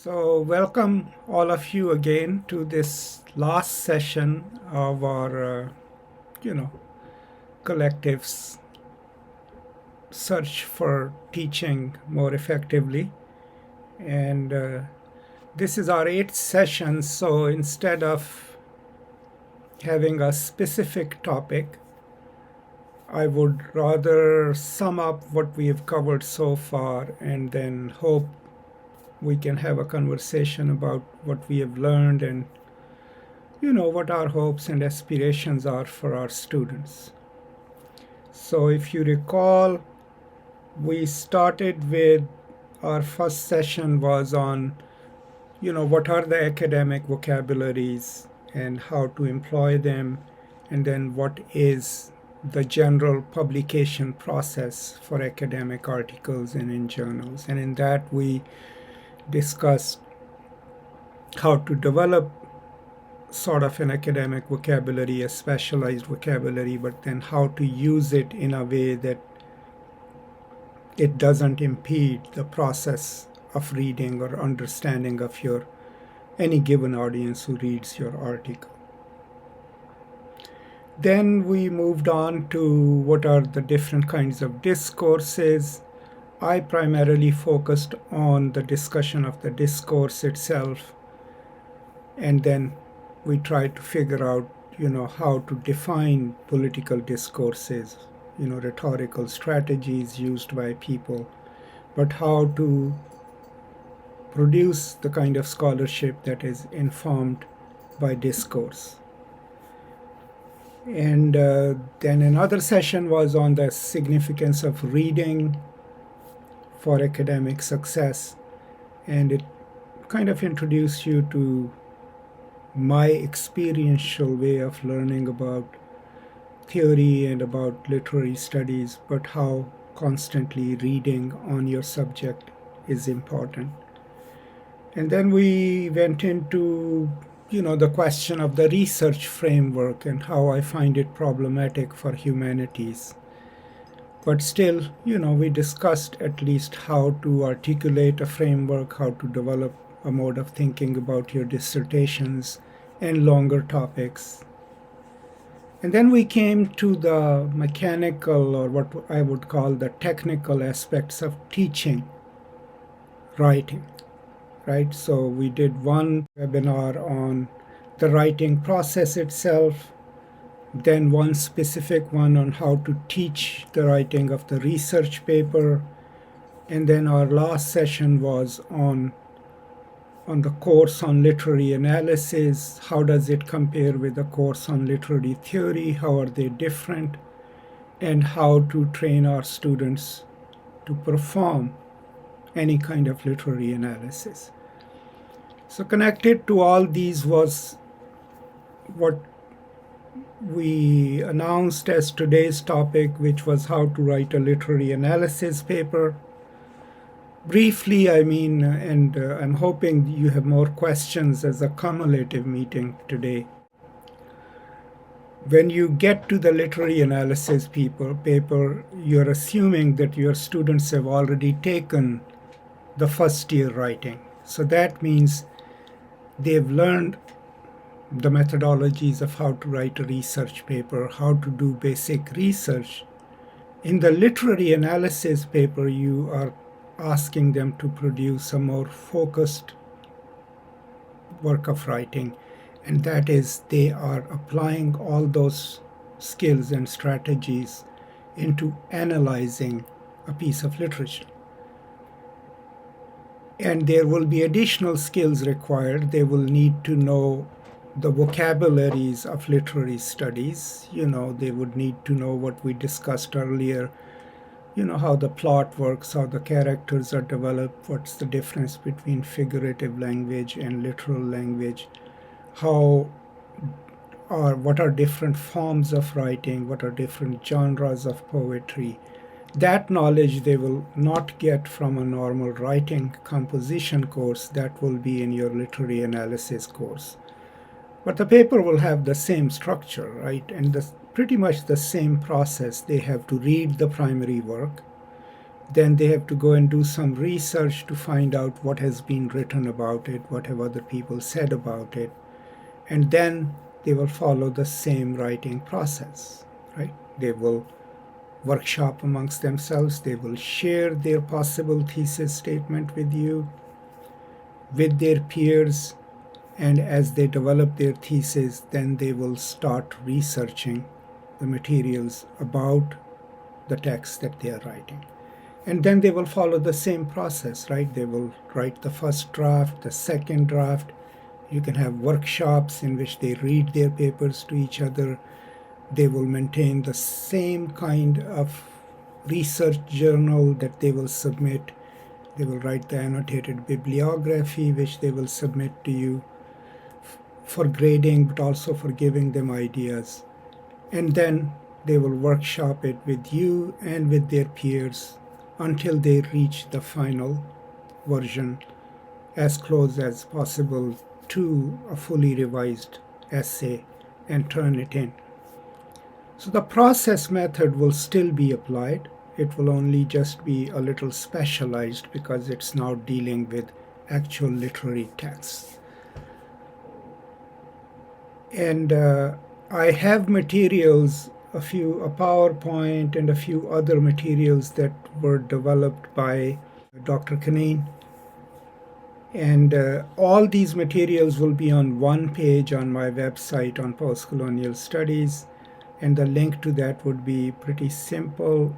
So, welcome all of you again to this last session of our, you know, collective's search for teaching more effectively. And this is our eighth session. So, instead of having a specific topic, I would rather sum up what we have covered so far and then hope we can have a conversation about what we have learned and what our hopes and aspirations are for our students. So if you recall, we started with our first session was on what are the academic vocabularies and how to employ them, and then what is the general publication process for academic articles and in journals. And in that we discussed how to develop sort of an academic vocabulary, a specialized vocabulary, but then how to use it in a way that it doesn't impede the process of reading or understanding of any given audience who reads your article. Then we moved on to what are the different kinds of discourses. I primarily focused on the discussion of the discourse itself, and then we tried to figure out, how to define political discourses, rhetorical strategies used by people, but how to produce the kind of scholarship that is informed by discourse. And then another session was on the significance of reading for academic success, and it kind of introduced you to my experiential way of learning about theory and about literary studies, but how constantly reading on your subject is important. And then we went into the question of the research framework and how I find it problematic for humanities. But still, we discussed at least how to articulate a framework, how to develop a mode of thinking about your dissertations and longer topics. And then we came to the mechanical, or what I would call the technical aspects of teaching writing, right? So we did one webinar on the writing process itself, then one specific one on how to teach the writing of the research paper, and then our last session was on the course on literary analysis. How does it compare with the course on literary theory? How are they different? And how to train our students to perform any kind of literary analysis. So connected to all these was what we announced as today's topic, which was how to write a literary analysis paper. Briefly, and I'm hoping you have more questions as a cumulative meeting today. When you get to the literary analysis paper, you're assuming that your students have already taken the first year writing. So that means they've learned the methodologies of how to write a research paper, how to do basic research. In the literary analysis paper, you are asking them to produce a more focused work of writing, and that is they are applying all those skills and strategies into analyzing a piece of literature. And there will be additional skills required. They will need to know the vocabularies of literary studies. They would need to know what we discussed earlier, how the plot works, how the characters are developed, what's the difference between figurative language and literal language, what are different forms of writing, what are different genres of poetry. That knowledge they will not get from a normal writing composition course. That will be in your literary analysis course. But the paper will have the same structure, right? And pretty much the same process. They have to read the primary work. Then they have to go and do some research to find out what has been written about it, what have other people said about it, and then they will follow the same writing process, right? They will workshop amongst themselves, they will share their possible thesis statement with you, with their peers, and as they develop their thesis, then they will start researching the materials about the text that they are writing. And then they will follow the same process, right? They will write the first draft, the second draft. You can have workshops in which they read their papers to each other. They will maintain the same kind of research journal that they will submit. They will write the annotated bibliography, which they will submit to you for grading, but also for giving them ideas. And then they will workshop it with you and with their peers until they reach the final version as close as possible to a fully revised essay and turn it in. So the process method will still be applied. It will only just be a little specialized because it's now dealing with actual literary texts. And I have materials, a PowerPoint and a few other materials that were developed by Dr. Kaneen. And all these materials will be on one page on my website on postcolonial studies. And the link to that would be pretty simple.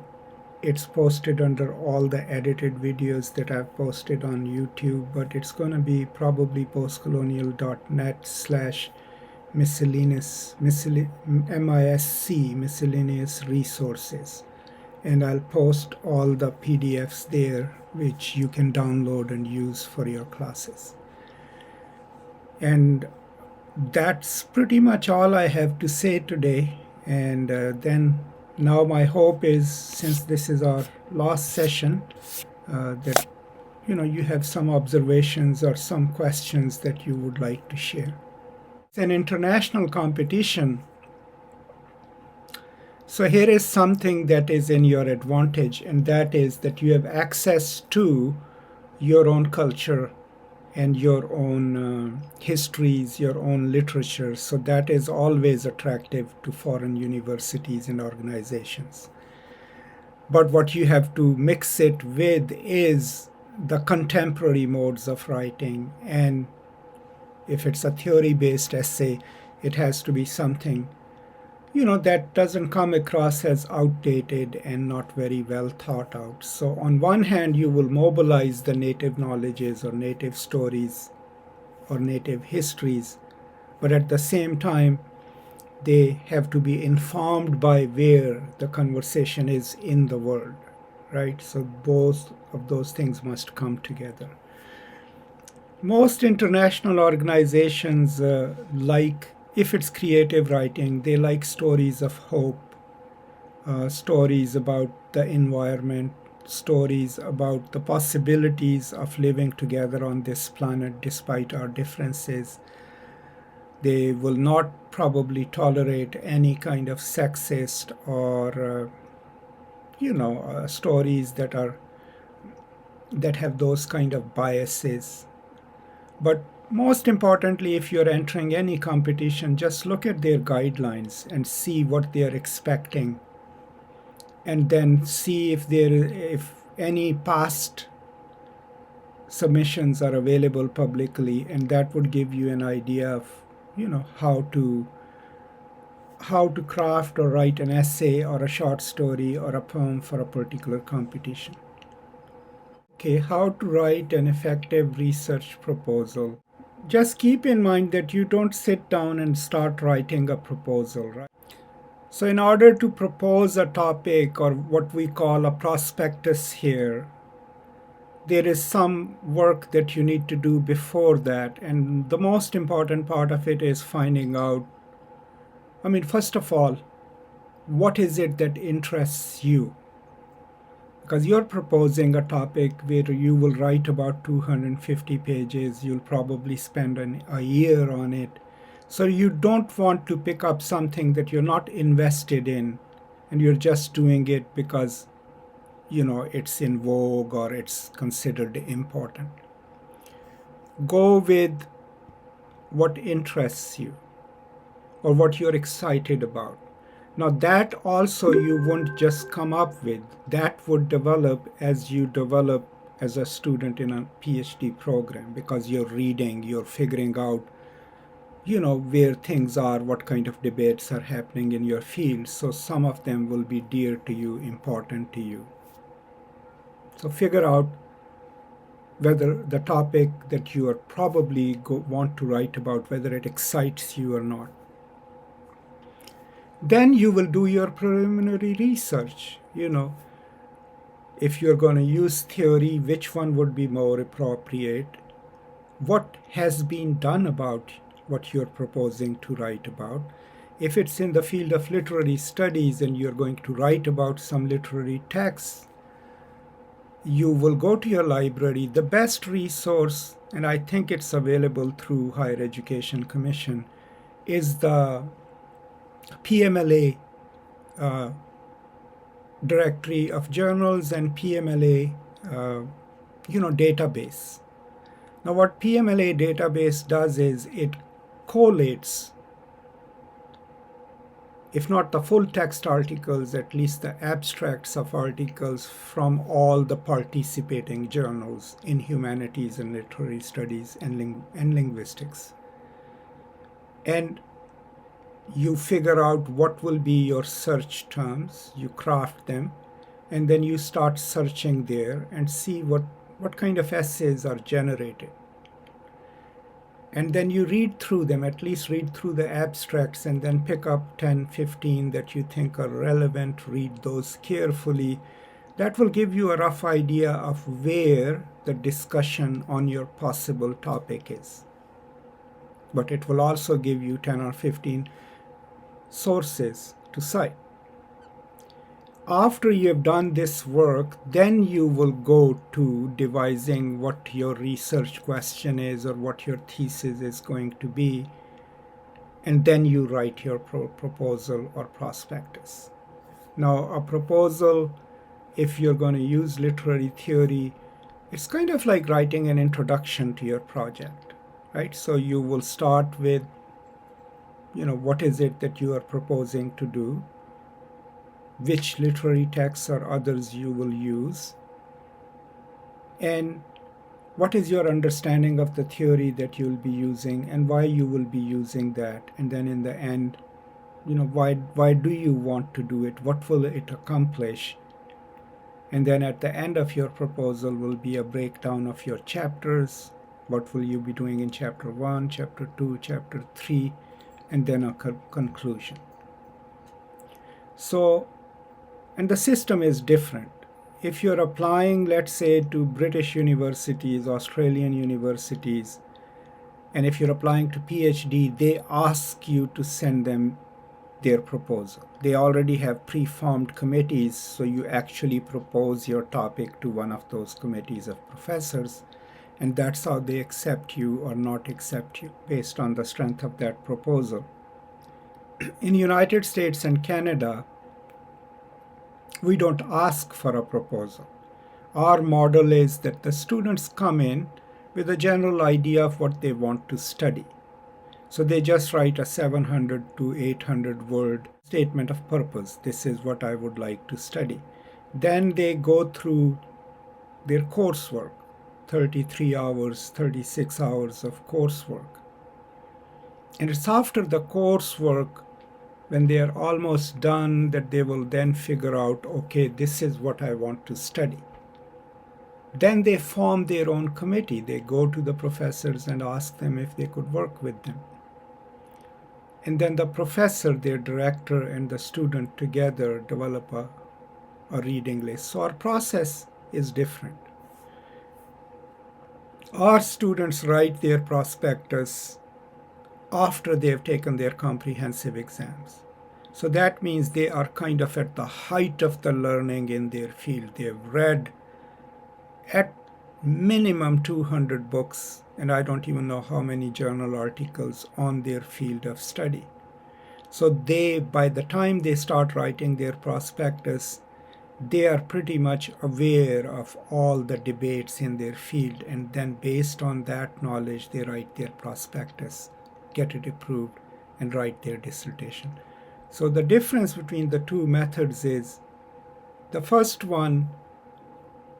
It's posted under all the edited videos that I've posted on YouTube, but it's going to be probably postcolonial.net/miscellaneous miscellaneous resources, and I'll post all the PDFs there which you can download and use for your classes. And that's pretty much all I have to say today. And then now my hope is, since this is our last session, that you have some observations or some questions that you would like to share. It's an international competition, so here is something that is in your advantage, and that is that you have access to your own culture and your own histories, your own literature. So that is always attractive to foreign universities and organizations. But what you have to mix it with is the contemporary modes of writing. And if it's a theory-based essay, it has to be something that doesn't come across as outdated and not very well thought out. So on one hand, you will mobilize the native knowledges or native stories or native histories, but at the same time, they have to be informed by where the conversation is in the world, right? So both of those things must come together. Most international organizations if it's creative writing, they like stories of hope, stories about the environment, stories about the possibilities of living together on this planet despite our differences. They will not probably tolerate any kind of sexist or, stories that have those kind of biases. But most importantly, if you're entering any competition, just look at their guidelines and see what they are expecting, and then see if any past submissions are available publicly, and that would give you an idea of how to craft or write an essay or a short story or a poem for a particular competition. Okay, how to write an effective research proposal. Just keep in mind that you don't sit down and start writing a proposal, right? So in order to propose a topic, or what we call a prospectus here, there is some work that you need to do before that. And the most important part of it is finding out, first of all, what is it that interests you? Because you're proposing a topic where you will write about 250 pages, you'll probably spend a year on it. So you don't want to pick up something that you're not invested in, and you're just doing it because, it's in vogue or it's considered important. Go with what interests you or what you're excited about. Now, that also you won't just come up with. That would develop as you develop as a student in a PhD program, because you're reading, you're figuring out, where things are, what kind of debates are happening in your field. So some of them will be dear to you, important to you. So figure out whether the topic that you are probably want to write about, whether it excites you or not. Then you will do your preliminary research. If you're going to use theory, which one would be more appropriate? What has been done about what you're proposing to write about? If it's in the field of literary studies and you're going to write about some literary texts, you will go to your library. The best resource, and I think it's available through Higher Education Commission, is the PMLA directory of journals and PMLA database. Now what PMLA database does is it collates, if not the full text articles, at least the abstracts of articles from all the participating journals in humanities and literary studies and linguistics. And you figure out what will be your search terms, you craft them, and then you start searching there and see what kind of essays are generated. And then you read through them, at least read through the abstracts, and then pick up 10, 15 that you think are relevant, read those carefully. That will give you a rough idea of where the discussion on your possible topic is. But it will also give you 10 or 15 sources to cite. After you have done this work, then you will go to devising what your research question is or what your thesis is going to be, and then you write your proposal or prospectus. Now, a proposal, if you're going to use literary theory, it's kind of like writing an introduction to your project, right? So you will start with, what is it that you are proposing to do? Which literary texts or others you will use, and what is your understanding of the theory that you'll be using and why you will be using that. And then in the end, why do you want to do it? What will it accomplish? And then at the end of your proposal will be a breakdown of your chapters. What will you be doing in chapter 1, chapter 2, chapter 3, and then a conclusion. So, and the system is different. If you're applying, let's say, to British universities, Australian universities, and if you're applying to PhD, they ask you to send them their proposal. They already have pre-formed committees, so you actually propose your topic to one of those committees of professors, and that's how they accept you or not accept you based on the strength of that proposal. In United States and Canada, we don't ask for a proposal. Our model is that the students come in with a general idea of what they want to study. So they just write a 700 to 800 word statement of purpose. This is what I would like to study. Then they go through their coursework, 33 hours, 36 hours of coursework. And it's after the coursework, when they are almost done, that they will then figure out, okay, this is what I want to study. Then they form their own committee. They go to the professors and ask them if they could work with them. And then the professor, their director, and the student together develop a reading list. So our process is different. Our students write their prospectus after they've taken their comprehensive exams. So that means they are kind of at the height of the learning in their field. They've read at minimum 200 books, and I don't even know how many journal articles on their field of study. So by the time they start writing their prospectus, they are pretty much aware of all the debates in their field, and then based on that knowledge they write their prospectus, get it approved, and write their dissertation. So the difference between the two methods is the first one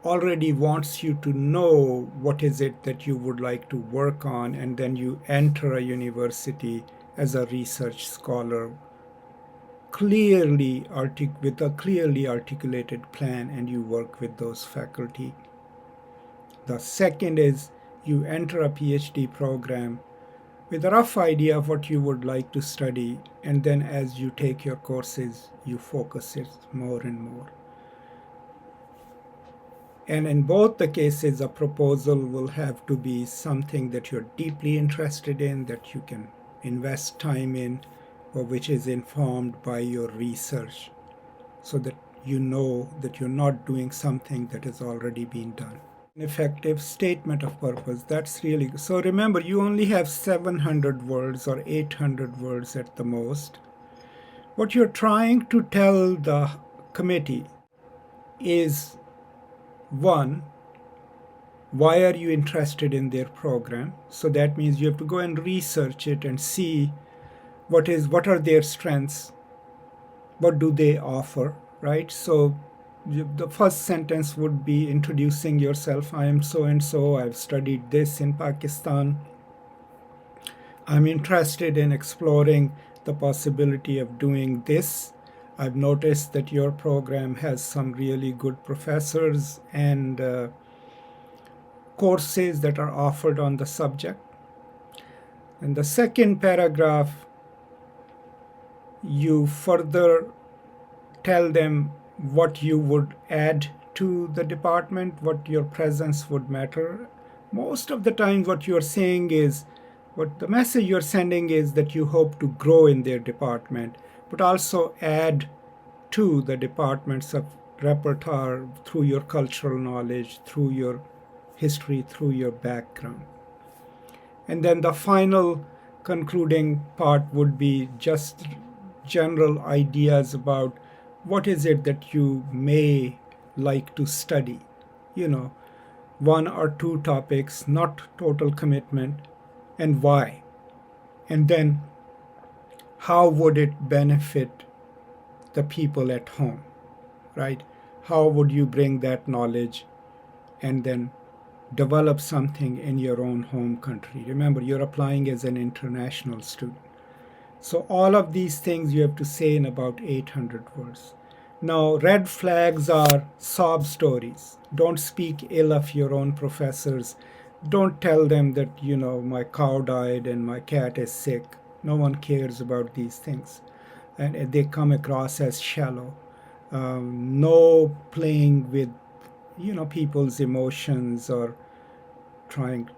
already wants you to know what is it that you would like to work on, and then you enter a university as a research scholar with a clearly articulated plan, and you work with those faculty. The second is you enter a PhD program with a rough idea of what you would like to study, and then as you take your courses, you focus it more and more. And in both the cases, a proposal will have to be something that you're deeply interested in, that you can invest time in, or which is informed by your research, so that you know that you're not doing something that has already been done. An effective statement of purpose, that's really good. So remember, you only have 700 words or 800 words at the most. What you're trying to tell the committee is, one, why are you interested in their program? So that means you have to go and research it and see what are their strengths, what do they offer, right? So the first sentence would be introducing yourself. I am so and so, I've studied this in Pakistan. I'm interested in exploring the possibility of doing this. I've noticed that your program has some really good professors and courses that are offered on the subject. In the second paragraph, you further tell them what you would add to the department, what your presence would matter. Most of the time what you're saying is, what the message you're sending is that you hope to grow in their department, but also add to the department's of repertoire through your cultural knowledge, through your history, through your background. And then the final concluding part would be just general ideas about what is it that you may like to study. One or two topics, not total commitment, and why. And then how would it benefit the people at home, right? How would you bring that knowledge and then develop something in your own home country? Remember, you're applying as an international student. So all of these things you have to say in about 800 words. Now, red flags are sob stories. Don't speak ill of your own professors. Don't tell them that, my cow died and my cat is sick. No one cares about these things. And they come across as shallow. No playing with, people's emotions or trying.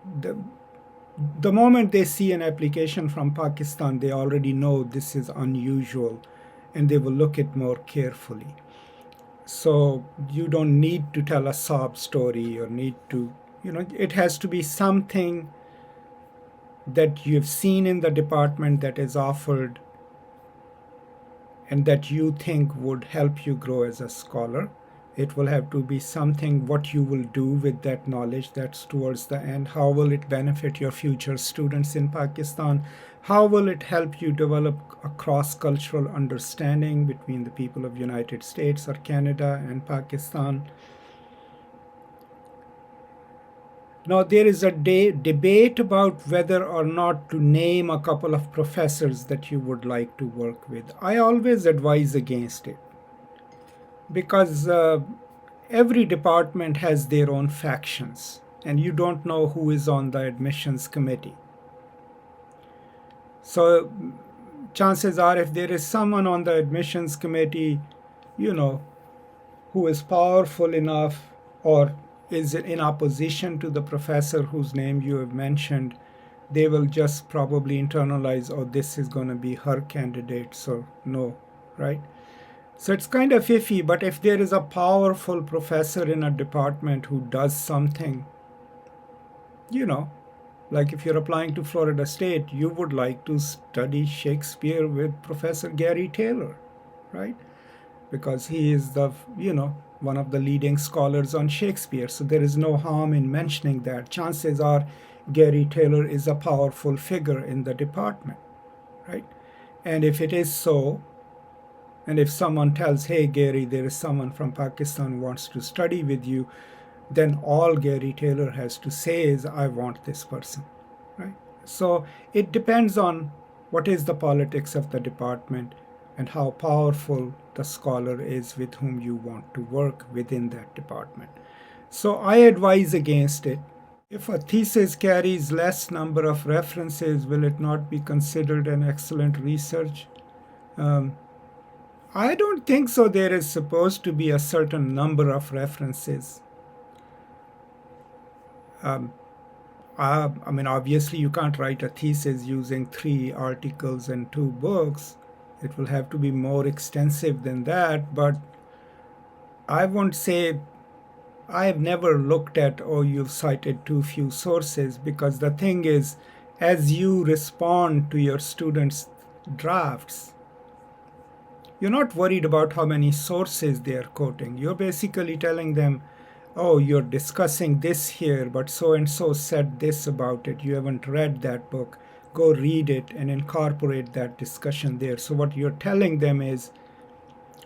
The moment they see an application from Pakistan, they already know this is unusual, and they will look at more carefully. So you don't need to tell a sob story or need to, it has to be something that you've seen in the department that is offered and that you think would help you grow as a scholar. It will have to be something what you will do with that knowledge. That's towards the end. How will it benefit your future students in Pakistan? How will it help you develop a cross-cultural understanding between the people of United States or Canada and Pakistan? Now, there is a debate about whether or not to name a couple of professors that you would like to work with. I always advise against it, because every department has their own factions, and you don't know who is on the admissions committee. So chances are, if there is someone on the admissions committee, who is powerful enough or is in opposition to the professor whose name you have mentioned, they will just probably internalize, oh, this is going to be her candidate, so no, right? So it's kind of iffy, but if there is a powerful professor in a department who does something, like if you're applying to Florida State, you would like to study Shakespeare with Professor Gary Taylor, right? because he is one of the leading scholars on Shakespeare. So there is no harm in mentioning that. Chances are Gary Taylor is a powerful figure in the department, right? And if it is so, and if someone tells, hey, Gary, there is someone from Pakistan who wants to study with you, then all Gary Taylor has to say is, I want this person, right? So it depends on what is the politics of the department and how powerful the scholar is with whom you want to work within that department. So I advise against it. If a thesis carries less number of references, will it not be considered an excellent research? Um, I don't think so. There is supposed to be a certain number of references. Um, I mean, obviously, you can't write a thesis using 3 articles and 2 books. It will have to be more extensive than that. But I won't say I've never looked at, oh, you've cited too few sources, because the thing is, as you respond to your students' drafts, you're not worried about how many sources they are quoting. You're basically telling them, oh, you're discussing this here, but so and so said this about it. You haven't read that book. Go read it and incorporate that discussion there. So, what you're telling them is,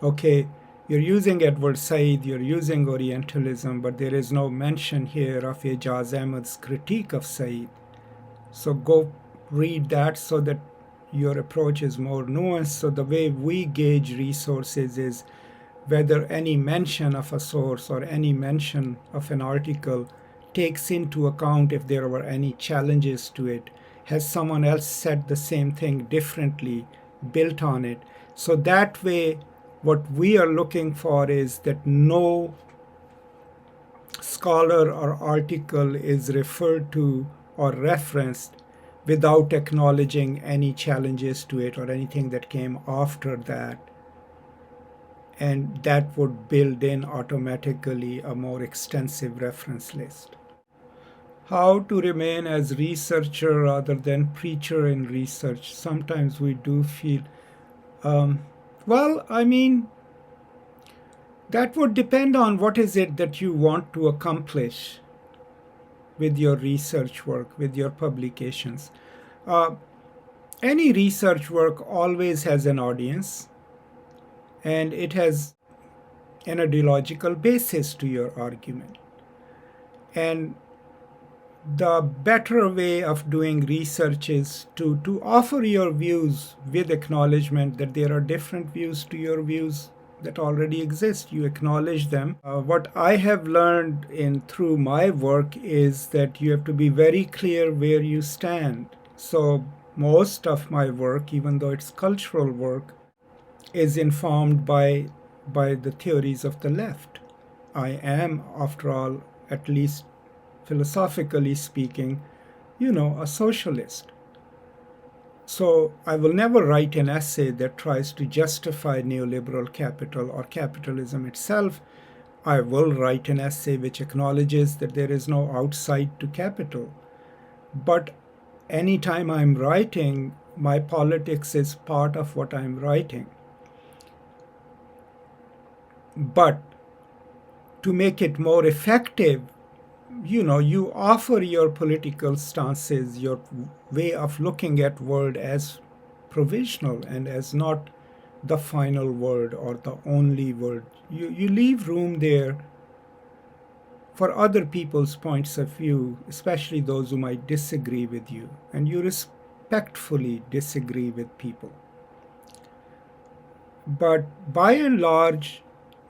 okay, you're using Edward Said, you're using Orientalism, but there is no mention here of Ijaz Ahmed's critique of Said. So go read that so that your approach is more nuanced. So the way we gauge resources is whether any mention of a source or any mention of an article takes into account if there were any challenges to it. Has someone else said the same thing differently, built on it? So that way, what we are looking for is that no scholar or article is referred to or referenced without acknowledging any challenges to it or anything that came after that. And that would build in automatically a more extensive reference list. How to remain as researcher rather than preacher in research. Sometimes we do feel, well, I mean, that would depend on what is it that you want to accomplish with your research work, with your publications. Any research work always has an audience, and it has an ideological basis to your argument. And the better way of doing research is to offer your views with acknowledgement that there are different views to your views that already exist. You acknowledge them. What I have learned through my work is that you have to be very clear where you stand. So most of my work, even though it's cultural work, is informed by the theories of the left. I am, after all, at least philosophically speaking, a socialist. So I will never write an essay that tries to justify neoliberal capital or capitalism itself. I will write an essay which acknowledges that there is no outside to capital. But anytime I'm writing, my politics is part of what I'm writing. But to make it more effective, you offer your political stances, your way of looking at world as provisional and as not the final word or the only word. You leave room there for other people's points of view, especially those who might disagree with you, and you respectfully disagree with people. But by and large,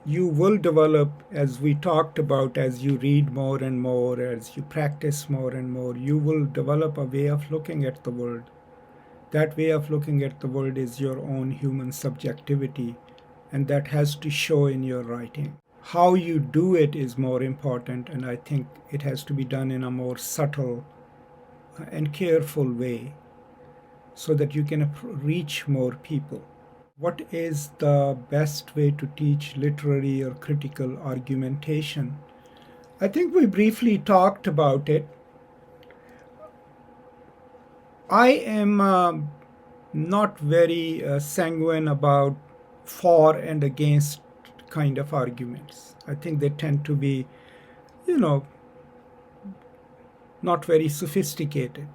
you will develop, as we talked about, as you read more and more, as you practice more and more, you will develop a way of looking at the world. That way of looking at the world is your own human subjectivity, and that has to show in your writing. How you do it is more important, and I think it has to be done in a more subtle and careful way so that you can reach more people. What is the best way to teach literary or critical argumentation? I think we briefly talked about it. I am not very sanguine about for and against kind of arguments. I think they tend to be, you know, not very sophisticated.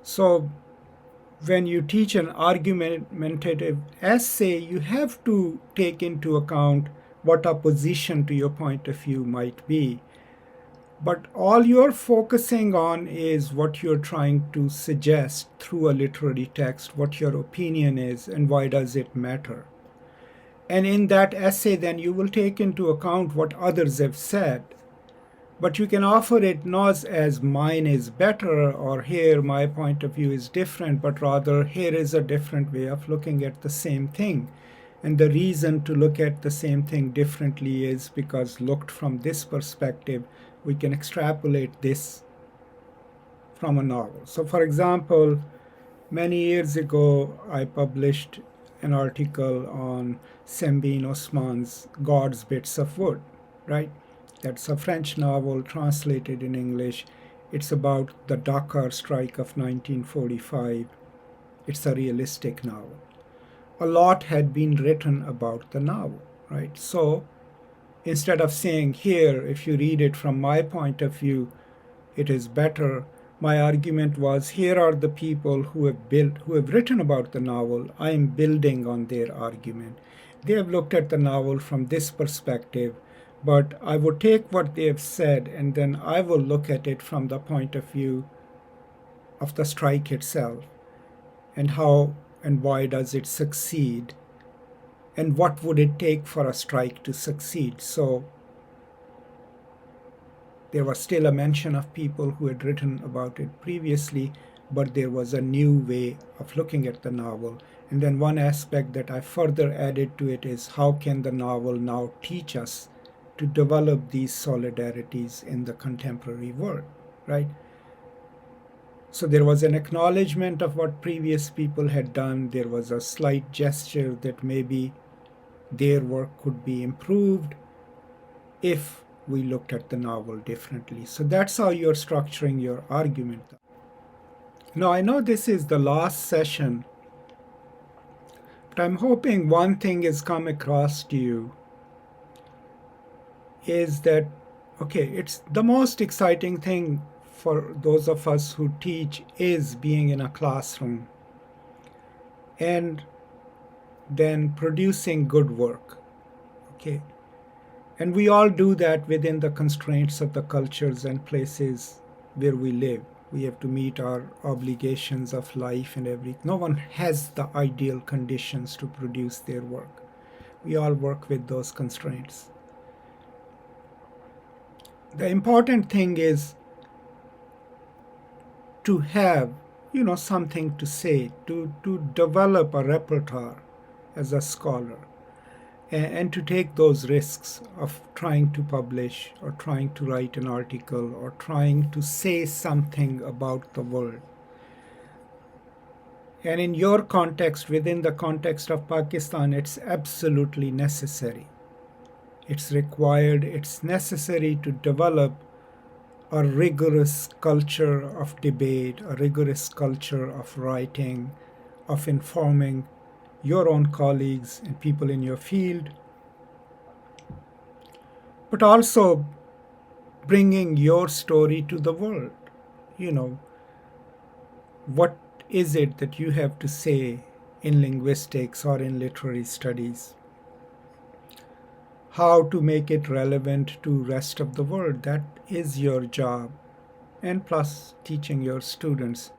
So when you teach an argumentative essay, you have to take into account what opposition to your point of view might be. But all you're focusing on is what you're trying to suggest through a literary text, what your opinion is, and why does it matter. And in that essay, then you will take into account what others have said. But you can offer it not as mine is better or here my point of view is different, but rather here is a different way of looking at the same thing. And the reason to look at the same thing differently is because looked from this perspective, we can extrapolate this from a novel. So for example, many years ago, I published an article on Sembin Osman's God's Bits of Wood, right? That's a French novel translated in English. It's about the Dakar strike of 1945. It's a realistic novel. A lot had been written about the novel, right? So instead of saying here, if you read it from my point of view, it is better, my argument was here are the people who have written about the novel. I am building on their argument. They have looked at the novel from this perspective, but I would take what they have said and then I will look at it from the point of view of the strike itself and how and why does it succeed and what would it take for a strike to succeed. So there was still a mention of people who had written about it previously, but there was a new way of looking at the novel. And then one aspect that I further added to it is how can the novel now teach us to develop these solidarities in the contemporary world, right? So there was an acknowledgement of what previous people had done. There was a slight gesture that maybe their work could be improved if we looked at the novel differently. So that's how you're structuring your argument. Now, I know this is the last session, but I'm hoping one thing has come across to you is that, okay, it's the most exciting thing for those of us who teach is being in a classroom and then producing good work, okay? And we all do that within the constraints of the cultures and places where we live. We have to meet our obligations of life and everything. No one has the ideal conditions to produce their work. We all work with those constraints. The important thing is to have, something to say, to develop a repertoire as a scholar, and to take those risks of trying to publish or trying to write an article or trying to say something about the world. And in your context, within the context of Pakistan, it's absolutely necessary. It's required, it's necessary to develop a rigorous culture of debate, a rigorous culture of writing, of informing your own colleagues and people in your field, but also bringing your story to the world. What is it that you have to say in linguistics or in literary studies? How to make it relevant to rest of the world? That is your job. And plus teaching your students